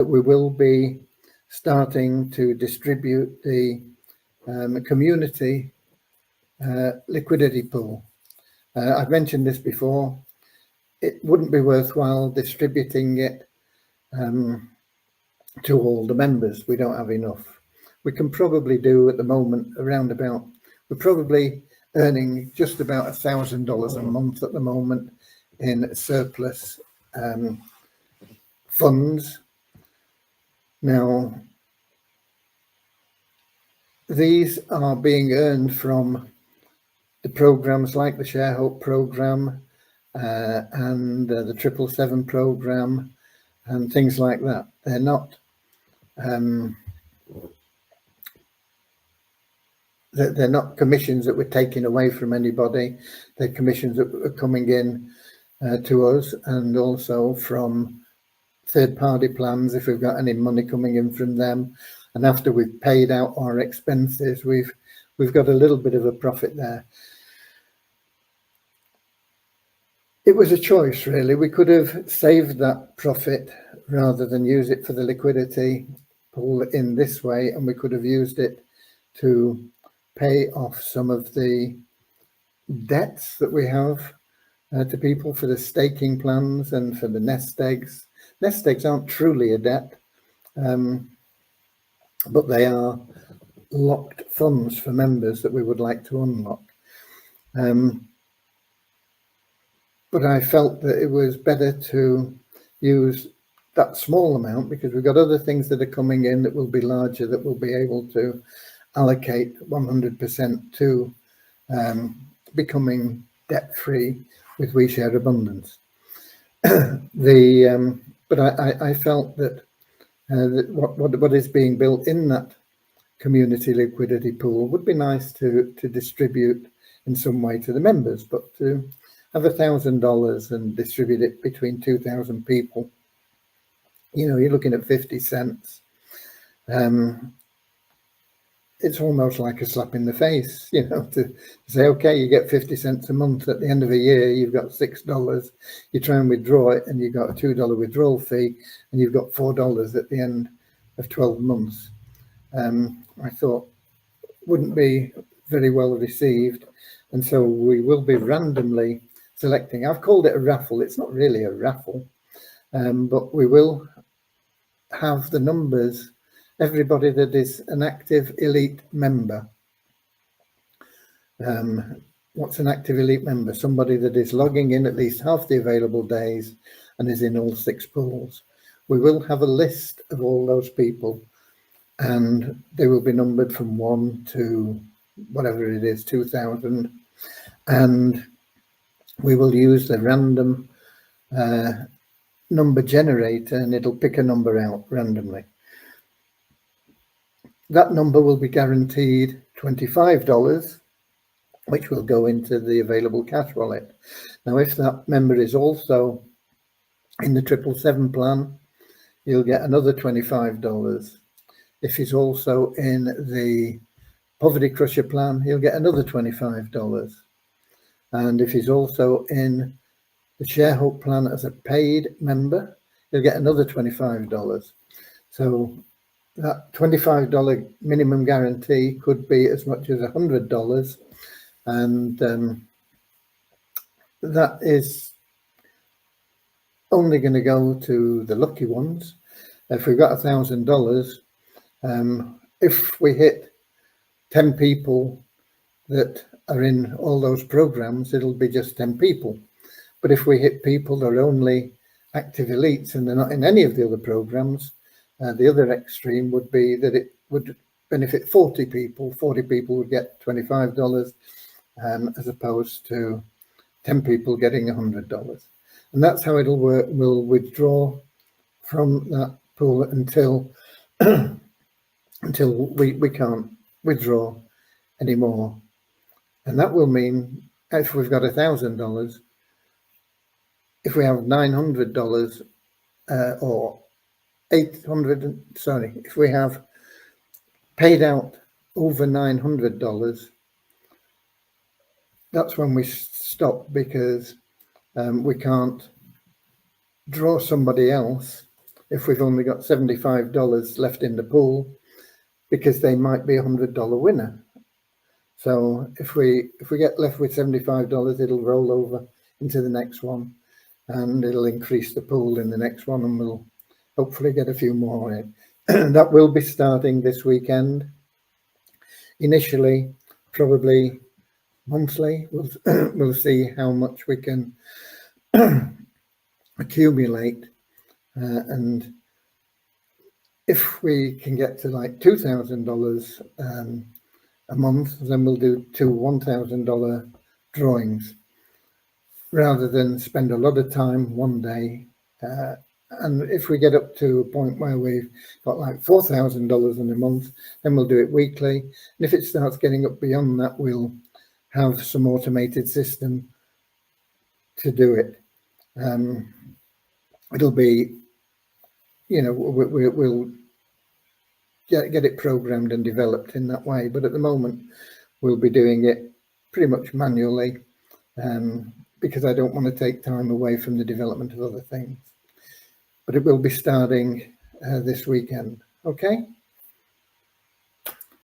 we will be starting to distribute the community liquidity pool. I've mentioned this before. It wouldn't be worthwhile distributing it to all the members. We don't have enough. We can probably do at the moment around about, we're probably earning just about $1,000 a month at the moment in surplus funds. Now, these are being earned from the programs like the Share Hope program and the 777 program and things like that. They're not they're not commissions that we're taking away from anybody. They're commissions that are coming in to us, and also from third-party plans if we've got any money coming in from them. And after we've paid out our expenses, we've got a little bit of a profit there. It was a choice, really. We could have saved that profit rather than use it for the liquidity pool in this way, and we could have used it to pay off some of the debts that we have to people for the staking plans and for the nest eggs. Nest eggs aren't truly a debt, but they are locked funds for members that we would like to unlock. But I felt that it was better to use that small amount because we've got other things that are coming in that will be larger, that will be able to allocate 100% to becoming debt-free with We Share Abundance. But I felt that what is being built in that community liquidity pool would be nice to distribute in some way to the members, but to have $1,000 and distribute it between 2,000 people, you know, you're looking at 50 cents. It's almost like a slap in the face, you know, to say, okay, you get 50 cents a month. At the end of a year, you've got $6. You try and withdraw it, and you've got a $2 withdrawal fee, and you've got $4 at the end of 12 months. I thought wouldn't be very well received, and so we will be randomly selecting. I've called it a raffle. It's not really a raffle, but we will have the numbers. Everybody that is an active elite member. What's an active elite member? Somebody that is logging in at least half the available days and is in all 6 pools. We will have a list of all those people, and they will be numbered from 1 to whatever it is, 2,000. And we will use the random number generator, and it'll pick a number out randomly. That number will be guaranteed $25, which will go into the available cash wallet. Now, if that member is also in the 777 plan, you'll get another $25. If he's also in the Poverty Crusher plan, he'll get another $25. And if he's also in the Share Hope plan as a paid member, he'll get another $25. So that $25 minimum guarantee could be as much as $100, and that is only going to go to the lucky ones. If we've got $1,000, if we hit 10 people that are in all those programs, it'll be just 10 people. But if we hit people that are only active elites and they're not in any of the other programs, the other extreme would be that it would benefit 40 people. 40 people would get $25 as opposed to 10 people getting $100. And that's how it'll work. We'll withdraw from that pool until until we can't withdraw anymore. And that will mean if we've got $1,000, if we have $900 or 800, sorry, if we have paid out over $900, that's when we stop, because we can't draw somebody else if we've only got $75 left in the pool, because they might be $100 winner. So if we get left with $75, it'll roll over into the next one, and it'll increase the pool in the next one, and we'll hopefully get a few more in. That will be starting this weekend. Initially, probably monthly. We'll see how much we can accumulate, and if we can get to like $2,000 a month, then we'll do 2 $1,000 drawings, rather than spend a lot of time one day. And if we get up to a point where we've got like $4,000 in a month, then we'll do it weekly. And if it starts getting up beyond that, we'll have some automated system to do it. It'll be, we'll get it programmed and developed in that way. But at the moment, we'll be doing it pretty much manually, because I don't want to take time away from the development of other things. But it will be starting this weekend. Okay.